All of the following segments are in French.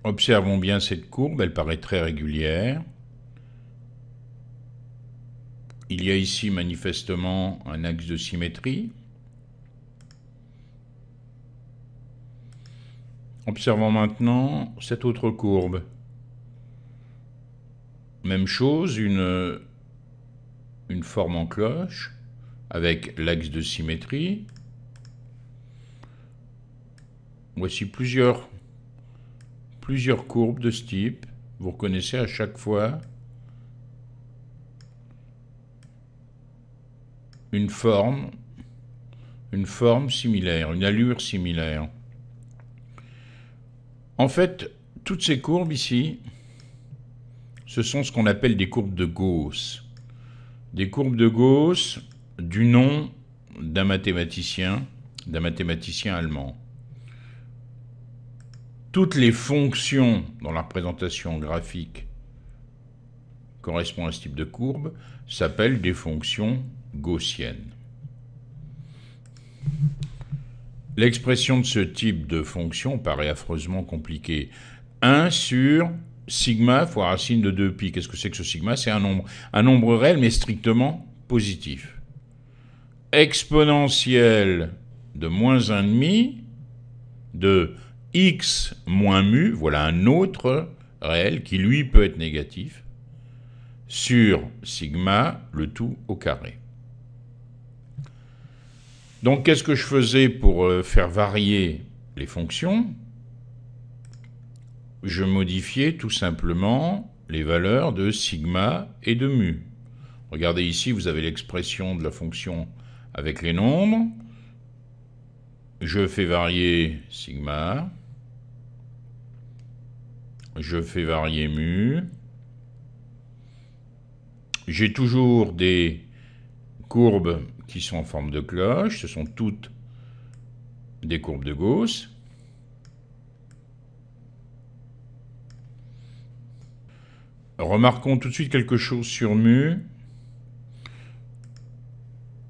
Observons bien cette courbe, elle paraît très régulière. Il y a ici manifestement un axe de symétrie. Observons maintenant cette autre courbe. Même chose, une forme en cloche avec l'axe de symétrie. Voici plusieurs courbes de ce type. Vous reconnaissez à chaque fois une forme similaire, une allure similaire. En fait, toutes ces courbes ici, ce sont ce qu'on appelle des courbes de Gauss. Des courbes de Gauss du nom d'un mathématicien allemand. Toutes les fonctions dans la représentation graphique correspondant à ce type de courbe s'appellent des fonctions gaussiennes. L'expression de ce type de fonction paraît affreusement compliquée. 1 sur sigma fois racine de 2pi. Qu'est-ce que c'est que ce sigma? C'est un nombre. Un nombre réel, mais strictement positif. Exponentielle de moins 1,5 de x moins mu, voilà un autre réel qui lui peut être négatif, sur sigma, le tout au carré. Donc qu'est-ce que je faisais pour faire varier les fonctions? Je modifiais tout simplement les valeurs de sigma et de mu. Regardez ici, vous avez l'expression de la fonction avec les nombres. Je fais varier sigma. Je fais varier mu. J'ai toujours des courbes qui sont en forme de cloche. Ce sont toutes des courbes de Gauss. Remarquons tout de suite quelque chose sur mu.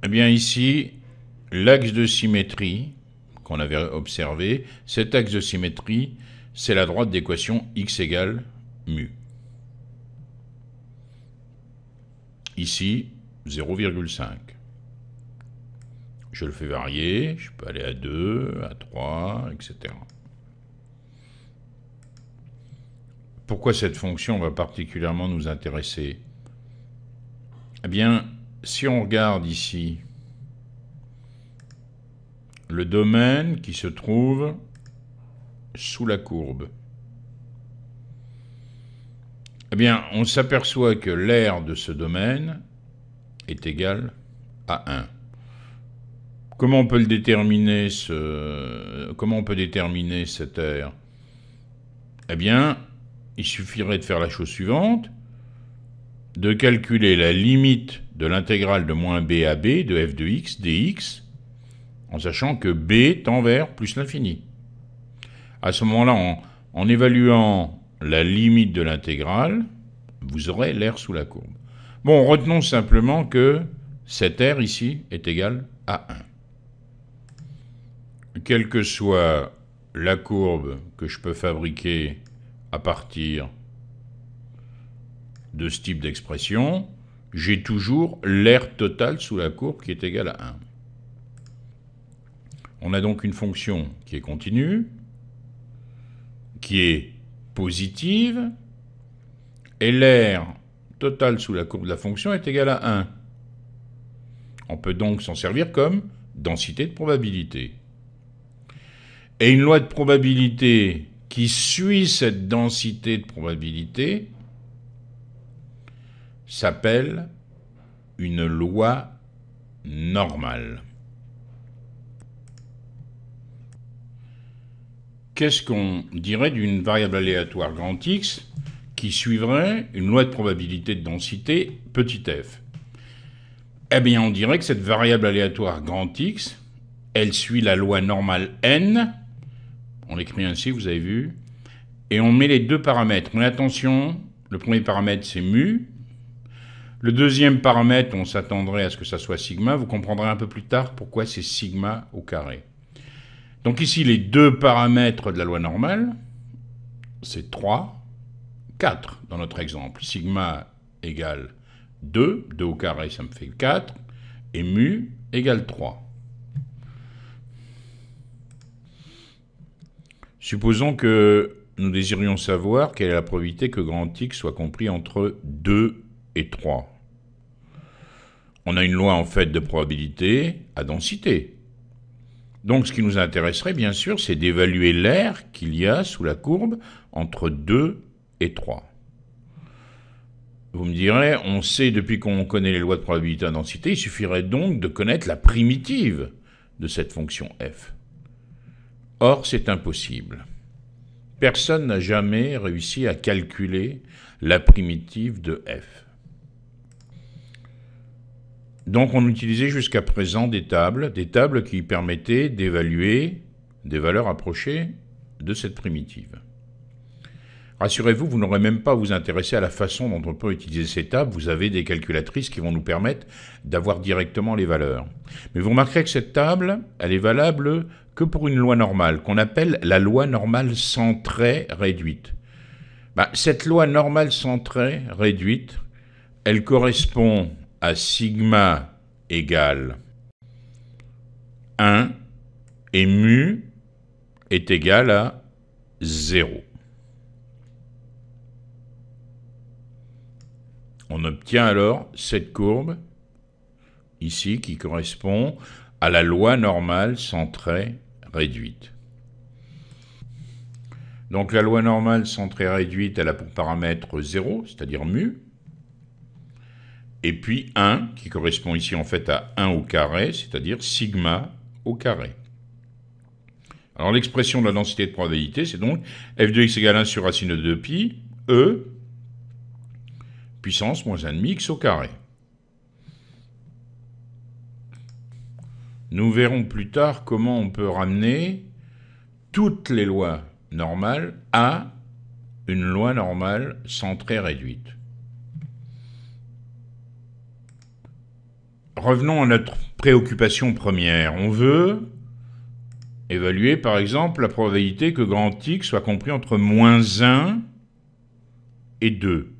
Eh bien ici, l'axe de symétrie qu'on avait observé, cet axe de symétrie, c'est la droite d'équation x égale mu. Ici, 0,5. Je le fais varier, je peux aller à 2, à 3, etc. Pourquoi cette fonction va particulièrement nous intéresser? Eh bien, si on regarde ici le domaine qui se trouve sous la courbe, eh bien, on s'aperçoit que l'aire de ce domaine est égale à 1. Comment on peut déterminer cette aire? Eh bien, il suffirait de faire la chose suivante, de calculer la limite de l'intégrale de moins b à b de f de x dx, en sachant que b tend vers plus l'infini. À ce moment-là, en évaluant la limite de l'intégrale, vous aurez l'aire sous la courbe. Bon, retenons simplement que cette aire ici est égale à 1. Quelle que soit la courbe que je peux fabriquer à partir de ce type d'expression, j'ai toujours l'aire totale sous la courbe qui est égale à 1. On a donc une fonction qui est continue, qui est positive, et l'aire totale sous la courbe de la fonction est égale à 1. On peut donc s'en servir comme densité de probabilité. Et une loi de probabilité qui suit cette densité de probabilité s'appelle une loi normale. Qu'est-ce qu'on dirait d'une variable aléatoire grand X qui suivrait une loi de probabilité de densité petit f? Eh bien, on dirait que cette variable aléatoire grand X, elle suit la loi normale n. On l'écrit ainsi, vous avez vu. Et on met les deux paramètres. Mais attention, le premier paramètre, c'est mu. Le deuxième paramètre, on s'attendrait à ce que ça soit sigma. Vous comprendrez un peu plus tard pourquoi c'est sigma au carré. Donc ici, les deux paramètres de la loi normale, c'est 3, 4 dans notre exemple. Sigma égale 2, 2 au carré ça me fait 4, et mu égale 3. Supposons que nous désirions savoir quelle est la probabilité que grand X soit compris entre 2 et 3. On a une loi en fait de probabilité à densité. Donc ce qui nous intéresserait bien sûr, c'est d'évaluer l'air qu'il y a sous la courbe entre 2 et 3. Vous me direz, on sait depuis qu'on connaît les lois de probabilité à densité, il suffirait donc de connaître la primitive de cette fonction f. Or, c'est impossible. Personne n'a jamais réussi à calculer la primitive de f. Donc on utilisait jusqu'à présent des tables qui permettaient d'évaluer des valeurs approchées de cette primitive. Rassurez-vous, vous n'aurez même pas à vous intéresser à la façon dont on peut utiliser ces tables. Vous avez des calculatrices qui vont nous permettre d'avoir directement les valeurs. Mais vous remarquerez que cette table, elle est valable que pour une loi normale, qu'on appelle la loi normale centrée réduite. Cette loi normale centrée réduite, elle correspond à sigma égale 1 et mu est égal à 0. On obtient alors cette courbe, ici, qui correspond à la loi normale centrée réduite. Donc la loi normale centrée réduite, elle a pour paramètre 0, c'est-à-dire mu, et puis 1, qui correspond ici en fait à 1 au carré, c'est-à-dire sigma au carré. Alors l'expression de la densité de probabilité, c'est donc f de x égale 1 sur racine de 2 pi, e, puissance moins 1,5 x au carré. Nous verrons plus tard comment on peut ramener toutes les lois normales à une loi normale centrée réduite. Revenons à notre préoccupation première. On veut évaluer par exemple la probabilité que grand X soit compris entre moins 1 et 2.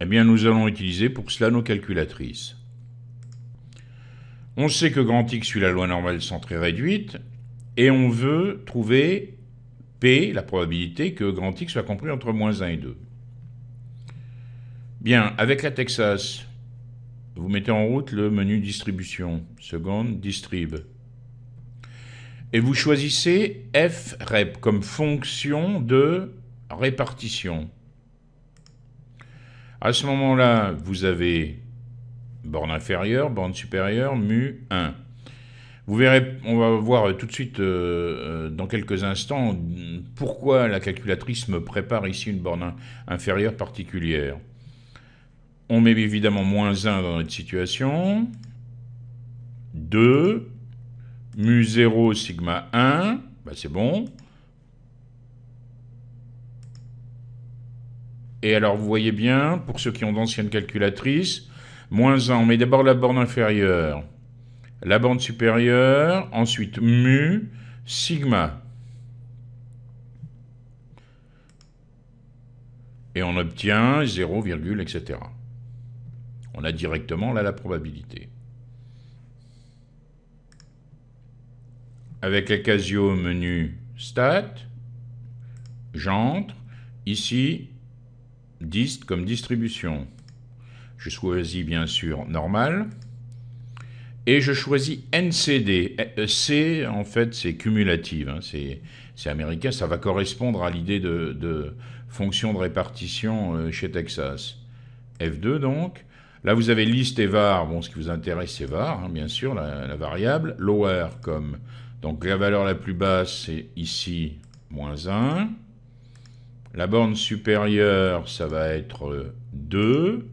Eh bien, nous allons utiliser pour cela nos calculatrices. On sait que grand X suit la loi normale centrée réduite, et on veut trouver P, la probabilité que grand X soit compris entre moins 1 et 2. Bien, avec la Texas, vous mettez en route le menu distribution, seconde distrib. Et vous choisissez frep comme fonction de répartition. À ce moment-là, vous avez borne inférieure, borne supérieure, mu 1. Vous verrez, on va voir tout de suite, dans quelques instants, pourquoi la calculatrice me prépare ici une borne inférieure particulière. On met évidemment moins 1 dans notre situation. 2, mu 0, sigma 1, c'est bon. Et alors, vous voyez bien, pour ceux qui ont d'anciennes calculatrices, moins 1, on met d'abord la borne inférieure, la borne supérieure, ensuite mu, sigma. Et on obtient 0, etc. On a directement là la probabilité. Avec la Casio menu stat, j'entre, ici, dist comme distribution. Je choisis bien sûr normal. Et je choisis NCD. C, en fait, c'est cumulative. Hein, c'est américain. Ça va correspondre à l'idée de fonction de répartition chez Texas. F2, donc. Là, vous avez list et var. Bon, ce qui vous intéresse, c'est var, hein, bien sûr, la variable. Lower comme... Donc, la valeur la plus basse, c'est ici, moins 1. La borne supérieure, ça va être 2.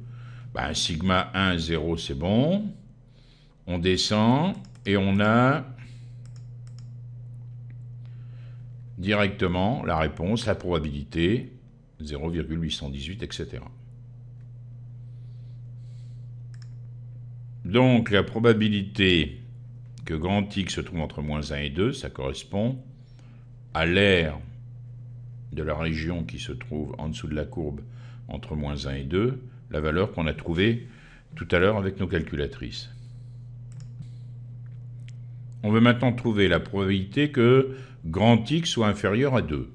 Sigma 1, 0, c'est bon. On descend et on a directement la réponse, la probabilité, 0,818, etc. Donc la probabilité que grand X se trouve entre moins 1 et 2, ça correspond à l'aire de la région qui se trouve en dessous de la courbe entre moins 1 et 2, la valeur qu'on a trouvée tout à l'heure avec nos calculatrices. On veut maintenant trouver la probabilité que grand X soit inférieur à 2.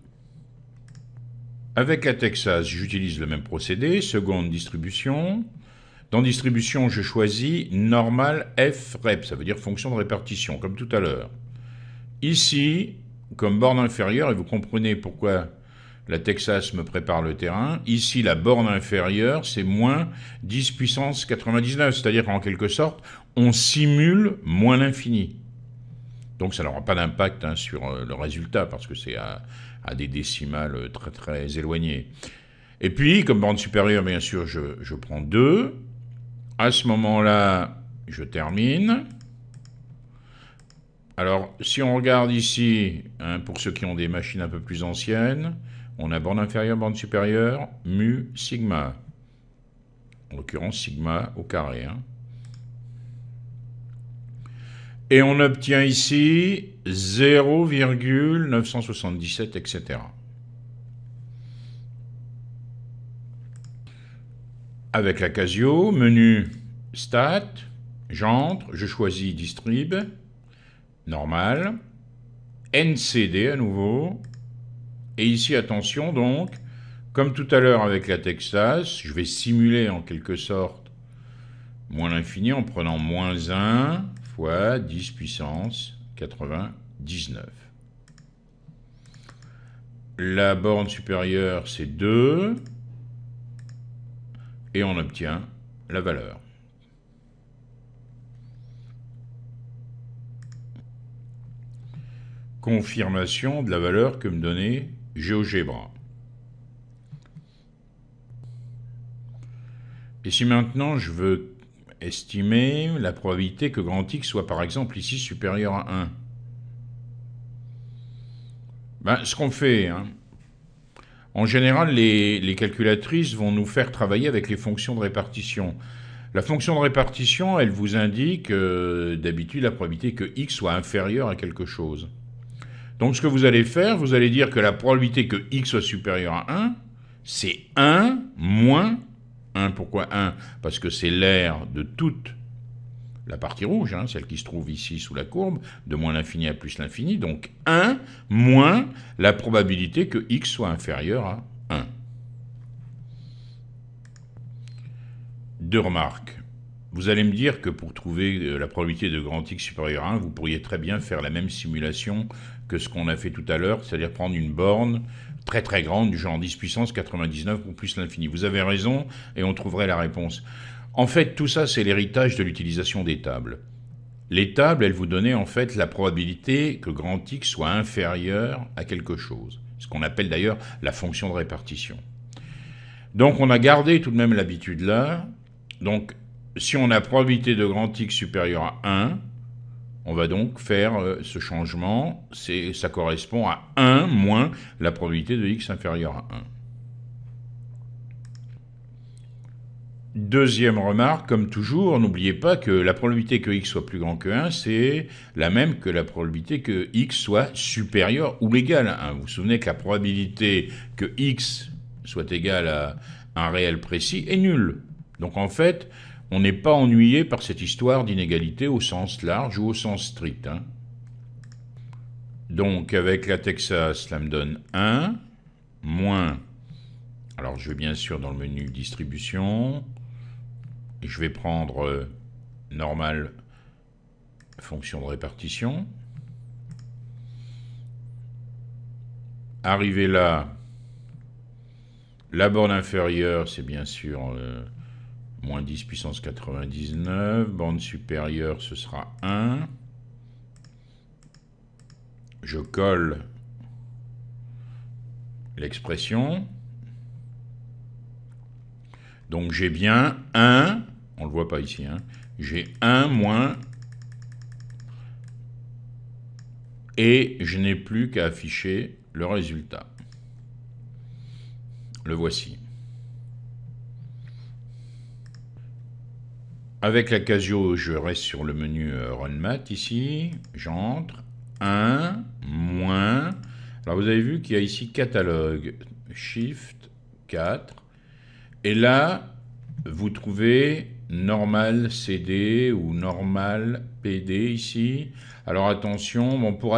Avec la Texas, j'utilise le même procédé, seconde distribution. Dans distribution, je choisis normal f rep, ça veut dire fonction de répartition, comme tout à l'heure. Ici, comme borne inférieure, et vous comprenez pourquoi la Texas me prépare le terrain, ici la borne inférieure, c'est moins 10 puissance 99, c'est-à-dire qu'en quelque sorte, on simule moins l'infini. Donc ça n'aura pas d'impact sur le résultat, parce que c'est à des décimales très très éloignées. Et puis, comme borne supérieure, bien sûr, je prends 2. À ce moment-là, je termine. Alors, si on regarde ici, pour ceux qui ont des machines un peu plus anciennes, on a borne inférieure, borne supérieure, mu, sigma. En l'occurrence, sigma au carré. Et on obtient ici 0,977, etc. Avec la Casio, menu Stat, j'entre, je choisis Distrib, normal, NCD à nouveau, et ici, attention donc, comme tout à l'heure avec la Texas, je vais simuler en quelque sorte moins l'infini en prenant moins 1 fois 10 puissance 99. La borne supérieure, c'est 2, et on obtient la valeur. Confirmation de la valeur que me donnait GeoGebra. Et si maintenant je veux estimer la probabilité que grand X soit par exemple ici supérieur à 1, ce qu'on fait, en général les calculatrices vont nous faire travailler avec les fonctions de répartition. La fonction de répartition, elle vous indique d'habitude la probabilité que X soit inférieur à quelque chose. Donc ce que vous allez faire, vous allez dire que la probabilité que X soit supérieur à 1, c'est 1 moins 1. Pourquoi 1 ? Parce que c'est l'aire de toute la partie rouge, celle qui se trouve ici sous la courbe, de moins l'infini à plus l'infini. Donc 1 moins la probabilité que X soit inférieur à 1. Deux remarques. Vous allez me dire que pour trouver la probabilité de grand X supérieur à 1, vous pourriez très bien faire la même simulation que ce qu'on a fait tout à l'heure, c'est-à-dire prendre une borne très très grande, du genre 10 puissance 99 ou plus l'infini. Vous avez raison, et on trouverait la réponse. En fait, tout ça, c'est l'héritage de l'utilisation des tables. Les tables, elles vous donnaient en fait la probabilité que grand X soit inférieur à quelque chose, ce qu'on appelle d'ailleurs la fonction de répartition. Donc on a gardé tout de même l'habitude là. Donc si on a probabilité de grand X supérieur à 1, on va donc faire ce changement, ça correspond à 1 moins la probabilité de X inférieur à 1. Deuxième remarque, comme toujours, n'oubliez pas que la probabilité que X soit plus grand que 1, c'est la même que la probabilité que X soit supérieur ou égal à 1. Vous vous souvenez que la probabilité que X soit égal à un réel précis est nulle. Donc en fait, on n'est pas ennuyé par cette histoire d'inégalité au sens large ou au sens strict. Donc avec la Texas, cela me donne 1, moins, alors je vais bien sûr dans le menu distribution, et je vais prendre normal fonction de répartition. Arrivé là, la borne inférieure, c'est bien sûr moins 10 puissance 99. Borne supérieure, ce sera 1. Je colle l'expression. Donc j'ai bien 1, on ne le voit pas ici, j'ai 1 moins, et je n'ai plus qu'à afficher le résultat. Le voici. Avec la Casio, je reste sur le menu Run Math ici, j'entre, 1, moins, alors Alors vous avez vu qu'il y a ici catalogue, Shift 4, et là, vous trouvez normal CD ou normal PD ici. Alors attention, bon, pour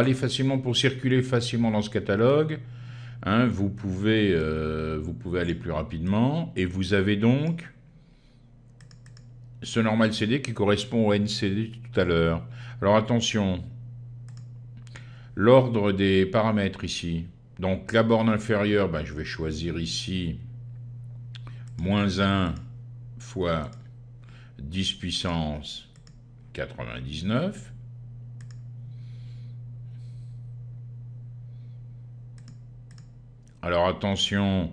circuler facilement dans ce catalogue, hein, vous pouvez aller plus rapidement, et vous avez donc ce normal CD qui correspond au NCD tout à l'heure. Alors attention, l'ordre des paramètres ici. Donc la borne inférieure, ben, je vais choisir ici moins 1 fois 10 puissance 99. Alors attention,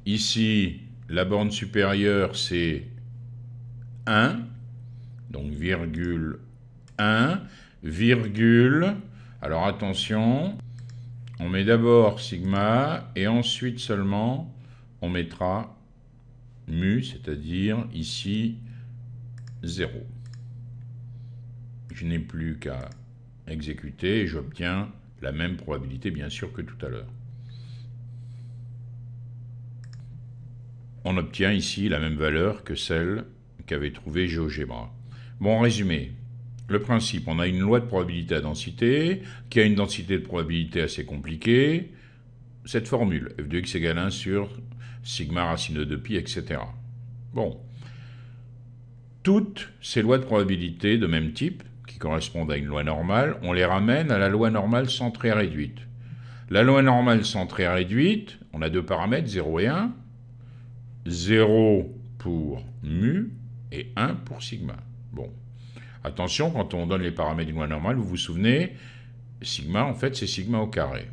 ici, la borne supérieure, c'est 1, donc virgule 1, virgule, alors attention, on met d'abord sigma, et ensuite seulement, on mettra mu, c'est-à-dire ici 0. Je n'ai plus qu'à exécuter, et j'obtiens la même probabilité, bien sûr, que tout à l'heure. On obtient ici la même valeur que celle qu'avait trouvée GeoGebra. Bon, en résumé, le principe, on a une loi de probabilité à densité, qui a une densité de probabilité assez compliquée, cette formule, f de x égale 1 sur sigma racine de 2pi, etc. Bon. Toutes ces lois de probabilité de même type, qui correspondent à une loi normale, on les ramène à la loi normale centrée réduite. La loi normale centrée réduite, on a deux paramètres, 0 et 1. 0 pour mu et 1 pour sigma. Bon. Attention, quand on donne les paramètres d'une loi normale, vous vous souvenez, sigma, en fait, c'est sigma au carré.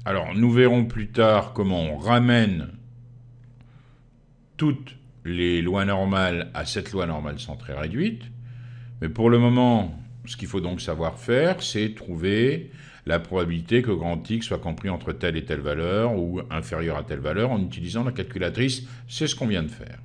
Alors, nous verrons plus tard comment on ramène toutes les lois normales à cette loi normale centrée réduite. Mais pour le moment, ce qu'il faut donc savoir faire, c'est trouver la probabilité que grand X soit compris entre telle et telle valeur ou inférieur à telle valeur en utilisant la calculatrice. C'est ce qu'on vient de faire.